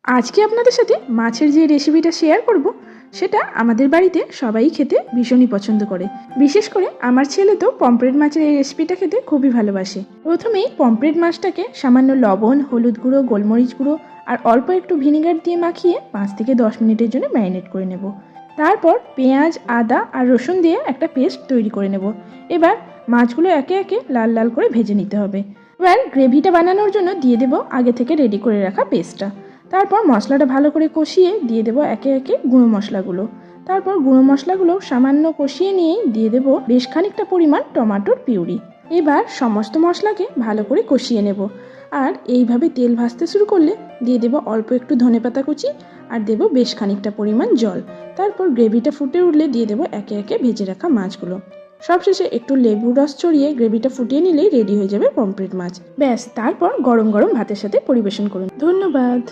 আজকে আপনাদের সাথে মাছের যে রেসিপিটা শেয়ার করব সেটা আমাদের বাড়িতে সবাই খেতে ভীষণই পছন্দ করে। বিশেষ করে আমার ছেলে তো পমফ্রেট মাছের এই রেসিপিটা খেতে খুবই ভালোবাসে। প্রথমেই পমফ্রেট মাছটাকে সামান্য লবণ, হলুদ গুঁড়ো, গোলমরিচ গুঁড়ো আর অল্প একটু ভিনিগার দিয়ে মাখিয়ে 5 থেকে 10 মিনিটের জন্য ম্যারিনেট করে নেব। তারপর পেঁয়াজ, আদা আর রসুন দিয়ে একটা পেস্ট তৈরি করে নেব। এবার মাছগুলো একে একে লাল লাল করে ভেজে নিতে হবে। এবার গ্রেভিটা বানানোর জন্য দিয়ে দেব আগে থেকে রেডি করে রাখা পেস্টটা। তারপর মশলাটা ভালো করে কষিয়ে দিয়ে দেবো একে একে গুঁড়ো মশলাগুলো। তারপর গুঁড়ো মশলাগুলো সামান্য কষিয়ে নিয়েই দিয়ে দেবো বেশ খানিকটা পরিমাণ টমেটোর পিউরি। এবার সমস্ত মশলাকে ভালো করে কষিয়ে নেব। আর এইভাবে তেল ভাজতে শুরু করলে দিয়ে দেবো অল্প একটু ধনেপাতা কুচি আর দেবো বেশ খানিকটা পরিমাণ জল। তারপর গ্রেভিটা ফুটে উঠলে দিয়ে দেবো একে একে ভেজে রাখা মাছগুলো। সবশেষে একটু লেবু রস ছড়িয়ে গ্রেভিটা ফুটিয়ে নিলেই রেডি হয়ে যাবে পমফ্রেট মাছ। ব্যাস, তারপর গরম গরম ভাতের সাথে পরিবেশন করুন। ধন্যবাদ।